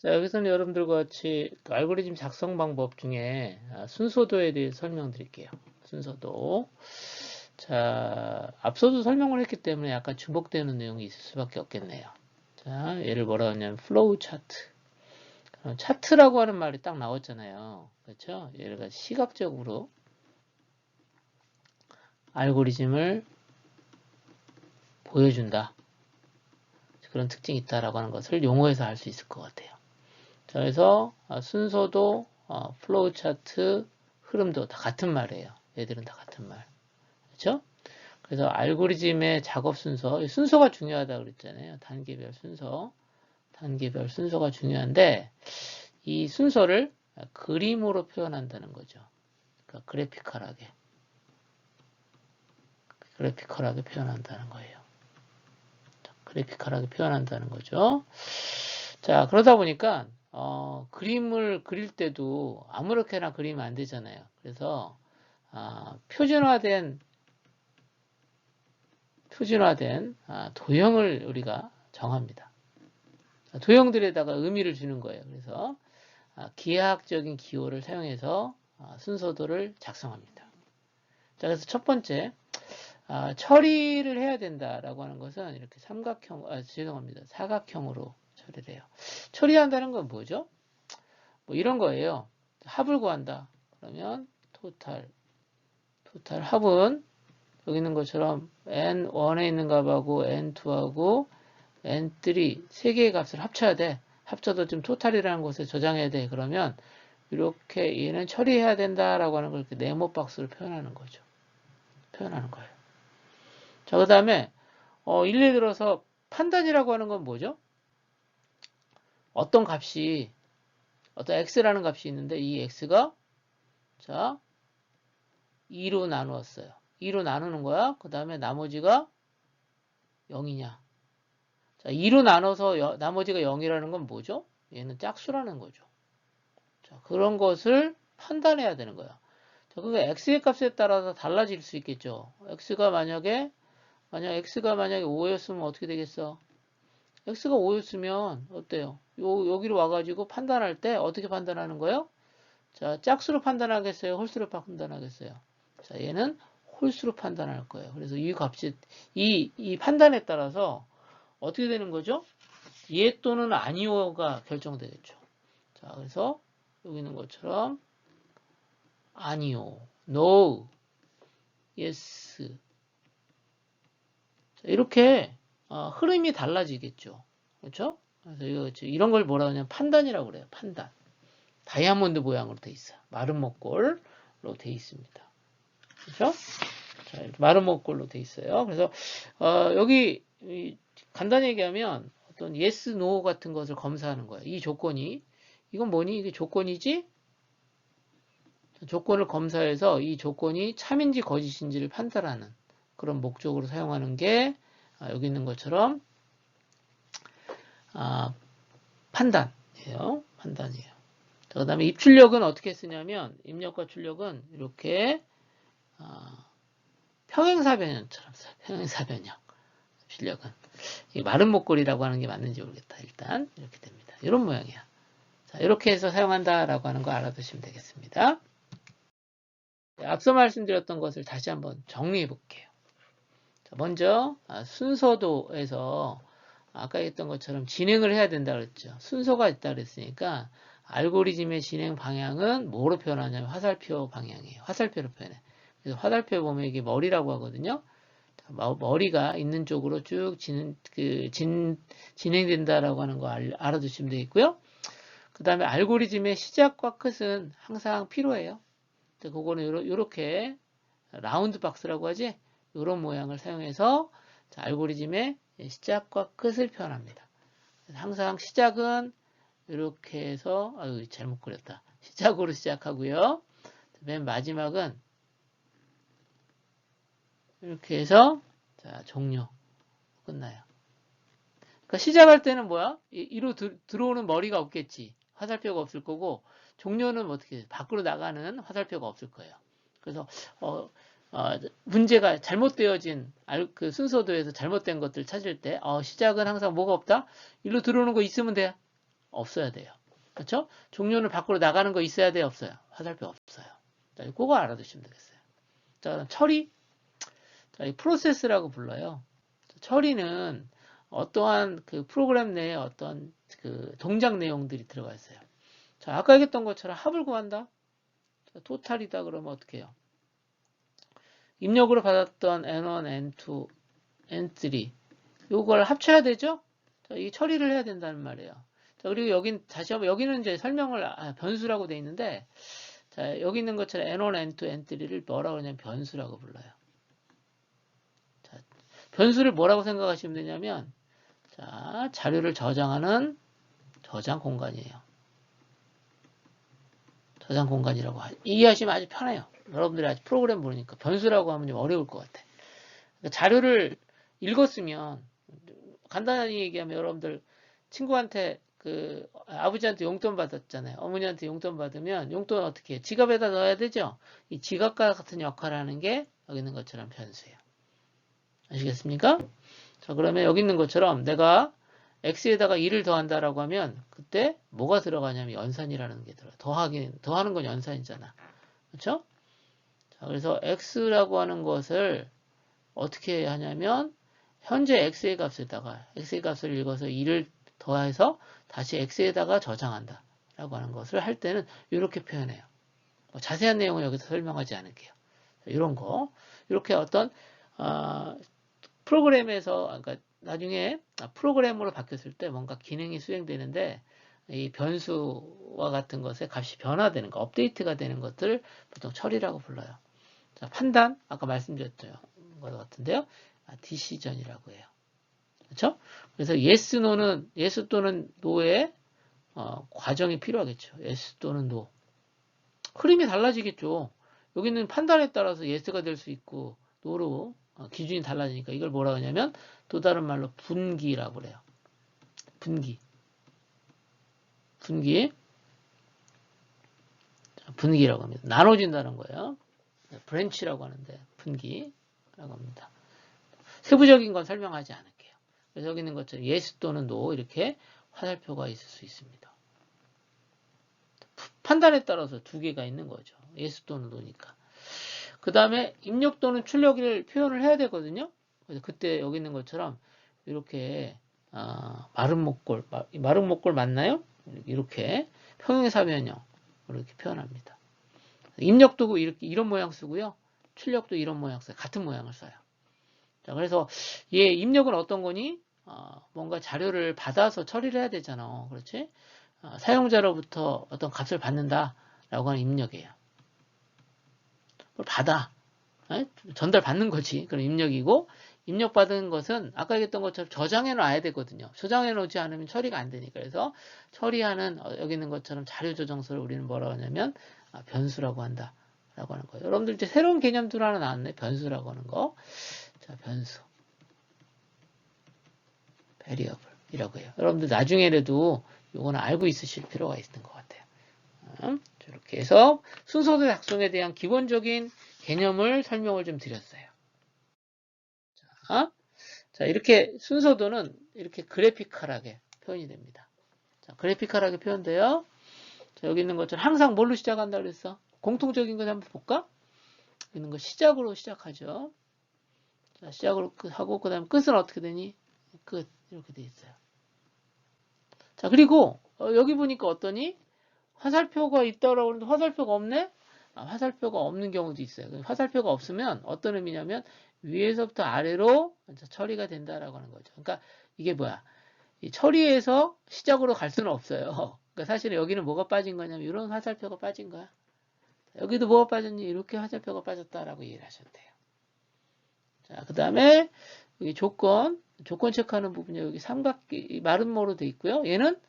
자, 여기서는 여러분들과 같이 그 알고리즘 작성 방법 중에 순서도에 대해 설명드릴게요. 순서도. 자, 앞서도 설명을 했기 때문에 약간 중복되는 내용이 있을 수밖에 없겠네요. 자, 얘를 뭐라 하냐면 플로우 차트. 차트라고 하는 말이 딱 나왔잖아요. 그렇죠? 얘가 시각적으로 알고리즘을 보여준다. 그런 특징이 있다라고 하는 것을 용어에서 알 수 있을 것 같아요. 자, 그래서 순서도, 플로우 차트, 흐름도 다 같은 말이에요. 얘들은 다 같은 말. 그렇죠? 그래서 알고리즘의 작업 순서, 순서가 중요하다 그랬잖아요. 단계별 순서. 단계별 순서가 중요한데 이 순서를 그림으로 표현한다는 거죠. 그러니까 그래피컬하게 표현한다는 거예요. 그래피컬하게 표현한다는 거죠. 자, 그러다 보니까 그림을 그릴 때도 아무렇게나 그리면 안 되잖아요. 그래서 표준화된 도형을 우리가 정합니다. 도형들에다가 의미를 주는 거예요. 그래서 기하학적인 기호를 사용해서 순서도를 작성합니다. 자, 그래서 첫 번째 처리를 해야 된다라고 하는 것은 이렇게 사각형으로 처리를 해요. 처리한다는 건 뭐죠? 뭐 이런 거예요. 합을 구한다. 그러면 토탈 합은 여기 있는 것처럼 n1에 있는 값하고 n2하고 n3 세 개의 값을 합쳐야 돼. 합쳐도 좀 토탈이라는 곳에 저장해야 돼. 그러면 이렇게 얘는 처리해야 된다라고 하는 걸 이렇게 네모 박스로 표현하는 거죠. 표현하는 거예요. 자, 그 다음에 일례 들어서 판단이라고 하는 건 뭐죠? 어떤 x라는 값이 있는데 이 x가 자 2로 나누었어요. 2로 나누는 거야. 그 다음에 나머지가 0이냐. 자, 2로 나눠서 나머지가 0이라는 건 뭐죠? 얘는 짝수라는 거죠. 자, 그런 것을 판단해야 되는 거야. 자, 그게 x의 값에 따라서 달라질 수 있겠죠. x가 만약에 5였으면 어떻게 되겠어? x가 5였으면 어때요? 여기로 와가지고 판단할 때 어떻게 판단하는 거예요? 자, 짝수로 판단하겠어요? 홀수로 판단하겠어요? 자, 얘는 홀수로 판단할 거예요. 그래서 이 값이 이 판단에 따라서 어떻게 되는 거죠? 예 또는 아니오가 결정되겠죠. 자, 그래서 여기 있는 것처럼 아니오, no, yes. 자, 이렇게 흐름이 달라지겠죠. 그렇죠? 그래서 이런 걸 뭐라 하냐면 판단이라고 그래요. 판단. 다이아몬드 모양으로 돼 있어. 마른 목골로 돼 있습니다. 그렇죠? 자, 마른 목골로 돼 있어요. 그래서 여기 간단히 얘기하면 어떤 yes, no 같은 것을 검사하는 거예요. 이 조건이 이건 뭐니? 이게 조건이지? 조건을 검사해서 이 조건이 참인지 거짓인지를 판단하는 그런 목적으로 사용하는 게 여기 있는 것처럼 판단이에요. 판단이에요. 그 다음에 입출력은 어떻게 쓰냐면 입력과 출력은 이렇게 평행사변형처럼 써요. 평행사변형 출력은 마른 목걸이라고 하는 게 맞는지 모르겠다. 일단 이렇게 됩니다. 이런 모양이야. 자, 이렇게 해서 사용한다라고 하는 거 알아두시면 되겠습니다. 앞서 말씀드렸던 것을 다시 한번 정리해 볼게요. 자, 먼저 순서도에서 아까 했던 것처럼 진행을 해야 된다 그랬죠. 순서가 있다 그랬으니까 알고리즘의 진행 방향은 뭐로 표현하냐면 화살표 방향이에요. 화살표로 표현해. 그래서 화살표 보면 이게 머리라고 하거든요. 머리가 있는 쪽으로 쭉 진행된다라고 하는 거 알아두시면 되겠고요. 그 다음에 알고리즘의 시작과 끝은 항상 필요해요. 그거는 이렇게 라운드 박스라고 하지? 이런 모양을 사용해서 알고리즘의 시작과 끝을 표현합니다. 항상 시작은 이렇게 해서 잘못 그렸다. 시작으로 시작하고요. 맨 마지막은 이렇게 해서 종료 끝나요. 그러니까 시작할 때는 뭐야? 이로 들어오는 머리가 없겠지. 화살표가 없을 거고 종료는 어떻게 밖으로 나가는 화살표가 없을 거예요. 그래서 문제가 잘못되어진 그 순서도에서 잘못된 것들 찾을 때 시작은 항상 뭐가 없다? 일로 들어오는 거 있으면 돼. 없어야 돼요. 그렇죠? 종료는 밖으로 나가는 거 있어야 돼요? 없어요? 화살표 없어요. 자, 그거 알아두시면 되겠어요. 자, 그럼 처리. 자, 이 프로세스라고 불러요. 처리는 어떠한 그 프로그램 내에 어떤 그 동작 내용들이 들어가 있어요. 자, 아까 얘기했던 것처럼 합을 구한다. 자, 토탈이다 그러면 어떻게 해요? 입력으로 받았던 N1, N2, N3 요걸 합쳐야 되죠? 자, 이 처리를 해야 된다는 말이에요. 자, 그리고 여긴 다시 한번 여기는 이제 설명을 변수라고 돼 있는데 자, 여기 있는 것처럼 N1, N2, N3를 뭐라고 하냐면 변수라고 불러요. 자, 변수를 뭐라고 생각하시면 되냐면 자, 자료를 저장하는 저장 공간이에요. 저장 공간이라고 이해하시면 아주 편해요. 여러분들이 아직 프로그램 모르니까 변수라고 하면 좀 어려울 것 같아. 그러니까 자료를 읽었으면 간단히 얘기하면 여러분들 친구한테 그 아버지한테 용돈 받았잖아요. 어머니한테 용돈 받으면 용돈 어떻게 해요? 지갑에다 넣어야 되죠? 이 지갑과 같은 역할을 하는 게 여기 있는 것처럼 변수예요. 아시겠습니까? 자, 그러면 여기 있는 것처럼 내가 x에다가 2를 더한다라고 하면 그때 뭐가 들어가냐면 연산이라는 게 들어가요. 더하는 건 연산이잖아. 그렇죠? 자, 그래서 x라고 하는 것을 어떻게 하냐면 현재 x의 값을 읽어서 2를 더해서 다시 x에다가 저장한다 라고 하는 것을 할 때는 이렇게 표현해요. 자세한 내용은 여기서 설명하지 않을게요. 이런 거 이렇게 어떤 프로그램에서 그러니까 나중에 프로그램으로 바뀌었을 때 뭔가 기능이 수행되는데 이 변수와 같은 것에 값이 변화되는 거, 업데이트가 되는 것들을 보통 처리라고 불러요. 자, 판단 아까 말씀드렸죠. 것 같은데요. 디시전이라고 해요. 그렇죠? 그래서 yes, no는 yes 또는 no의 과정이 필요하겠죠. yes 또는 no. 흐름이 달라지겠죠. 여기는 판단에 따라서 yes가 될 수 있고 no로 기준이 달라지니까 이걸 뭐라고 하냐면 또 다른 말로 분기라고 그래요. 분기라고 합니다. 나눠진다는 거예요. 브랜치라고 하는데 분기라고 합니다. 세부적인 건 설명하지 않을게요. 그래서 여기 있는 것처럼 yes 또는 no 이렇게 화살표가 있을 수 있습니다. 판단에 따라서 두 개가 있는 거죠. yes 또는 no니까. 그 다음에 입력 또는 출력을 표현을 해야 되거든요. 그래서 그때 여기 있는 것처럼 이렇게 마른 목골 맞나요? 이렇게 평행사 변형 이렇게 표현합니다. 입력도 이렇게 이런 모양 쓰고요. 출력도 이런 모양 써요. 같은 모양을 써요. 자, 그래서 얘 입력은 어떤 거니? 뭔가 자료를 받아서 처리를 해야 되잖아. 그렇지? 사용자로부터 어떤 값을 받는다라고 하는 입력이에요. 그걸 받아. 전달받는 거지. 그럼 입력이고 입력받은 것은 아까 얘기했던 것처럼 저장해 놔야 되거든요. 저장해 놓지 않으면 처리가 안 되니까. 그래서 처리하는 여기 있는 것처럼 자료 저장소를 우리는 뭐라고 하냐면 변수라고 한다. 라고 하는 거예요. 여러분들 이제 새로운 개념들 하나 나왔네. 변수라고 하는 거. 자, 변수. variable이라고 해요. 여러분들 나중에라도 이거는 알고 있으실 필요가 있는 것 같아요. 이렇게 해서 순서대 작성에 대한 기본적인 개념을 설명을 좀 드렸어요. 자, 이렇게 순서도는 이렇게 그래피컬하게 표현이 됩니다. 자, 그래피컬하게 표현돼요. 자, 여기 있는 것처럼 항상 뭘로 시작한다 그랬어? 공통적인 거 한번 볼까? 여기 있는 거 시작으로 시작하죠. 자, 시작으로 하고 그다음 끝은 어떻게 되니? 끝 이렇게 돼 있어요. 자, 그리고 여기 보니까 어떠니? 화살표가 있다고 하는데 화살표가 없네? 화살표가 없는 경우도 있어요. 화살표가 없으면 어떤 의미냐면 위에서부터 아래로 처리가 된다라고 하는 거죠. 그러니까 이게 뭐야? 이 처리에서 시작으로 갈 수는 없어요. 그러니까 사실은 여기는 뭐가 빠진 거냐면 이런 화살표가 빠진 거야. 여기도 뭐가 빠졌니? 이렇게 화살표가 빠졌다라고 이해를 하셔도 돼요. 자, 그 다음에 여기 조건 체크하는 부분이 여기 삼각기 마름모로 돼 있고요. 얘는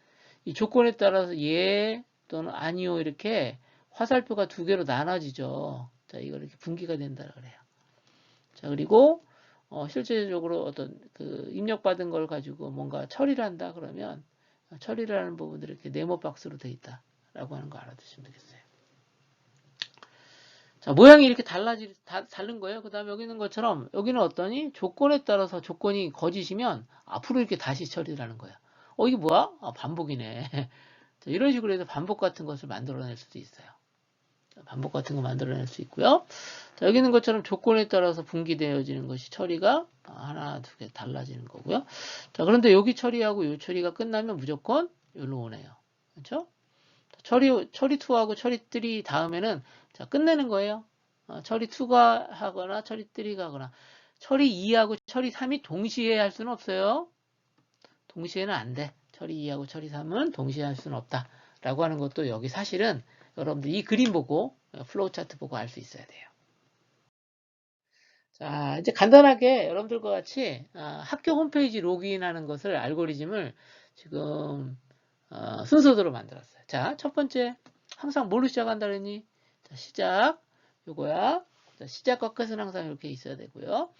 이 조건에 따라서 예 또는 아니요 이렇게 화살표가 두 개로 나눠지죠. 자, 이걸 이렇게 분기가 된다 그래요. 자, 그리고 실제적으로 어떤 그 입력받은 걸 가지고 뭔가 처리를 한다 그러면 처리를 하는 부분들이 이렇게 네모 박스로 돼 있다라고 하는 거 알아두시면 되겠어요. 자, 모양이 이렇게 다른 거예요. 그 다음에 여기 있는 것처럼 여기는 어떠니? 조건에 따라서 조건이 거짓이면 앞으로 이렇게 다시 처리를 하는 거야. 이게 뭐야? 반복이네. 자, 이런 식으로 해서 반복 같은 것을 만들어낼 수도 있어요. 반복 같은 거 만들어낼 수 있고요. 자, 여기 있는 것처럼 조건에 따라서 분기되어지는 것이 처리가 하나, 두 개 달라지는 거고요. 자, 그런데 여기 처리하고 요 처리가 끝나면 무조건 여기로 오네요. 그렇죠? 처리 2하고 처리 3 다음에는 자, 끝내는 거예요. 처리 2가 하거나 처리 3가 하거나 처리 2하고 처리 3이 동시에 할 수는 없어요. 동시에는 안 돼. 처리 2하고 처리 3은 동시에 할 수는 없다. 라고 하는 것도 여기 사실은 여러분들 이 그림 보고 플로우 차트 보고 알 수 있어야 돼요. 자, 이제 간단하게 여러분들과 같이 학교 홈페이지 로그인하는 것을 알고리즘을 지금 순서대로 만들었어요. 자, 첫 번째 항상 뭘로 시작한다 그랬니? 자, 시작 요거야. 자, 시작과 끝은 항상 이렇게 있어야 되고요.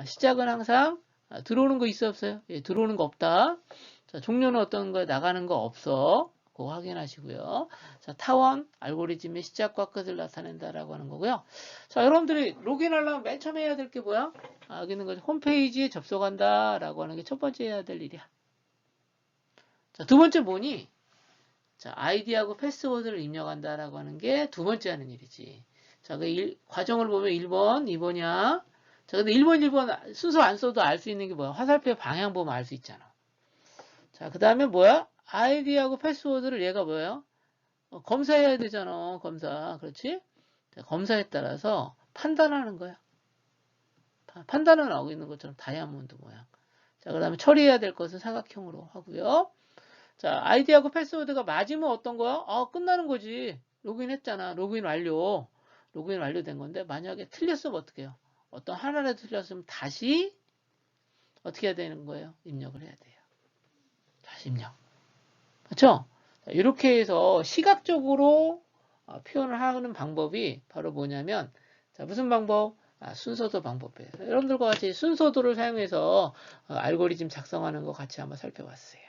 시작은 항상 들어오는 거 있어 없어요? 예, 들어오는 거 없다. 자, 종료는 어떤 거 나가는 거 없어. 그거 확인하시고요. 자, 타원 알고리즘의 시작과 끝을 나타낸다라고 하는 거고요. 자, 여러분들이 로그인하려면 맨 처음에 해야 될 게 뭐야? 여기 있는 거죠. 홈페이지에 접속한다라고 하는 게 첫 번째 해야 될 일이야. 자, 두 번째 뭐니? 자, 아이디하고 패스워드를 입력한다라고 하는 게 두 번째 하는 일이지. 자, 그 과정을 보면 1번, 2번이야. 자, 근데 1번, 1번 순서 안 써도 알 수 있는 게 뭐야? 화살표 방향 보면 알 수 있잖아. 자, 그 다음에 뭐야? 아이디하고 패스워드를 얘가 뭐예요? 검사해야 되잖아. 검사. 그렇지? 자, 검사에 따라서 판단하는 거야. 판단은 나오고 있는 것처럼 다이아몬드 모양. 자, 그 다음에 처리해야 될 것은 사각형으로 하고요. 자, 아이디하고 패스워드가 맞으면 어떤 거야? 끝나는 거지. 로그인 했잖아. 로그인 완료. 로그인 완료된 건데, 만약에 틀렸으면 어떻게 해요? 어떤 하나라도 틀렸으면 다시 어떻게 해야 되는 거예요? 입력을 해야 돼요. 다시 입력. 그렇죠? 이렇게 해서 시각적으로 표현을 하는 방법이 바로 뭐냐면, 자, 무슨 방법? 순서도 방법이에요. 여러분들과 같이 순서도를 사용해서 알고리즘 작성하는 거 같이 한번 살펴봤어요.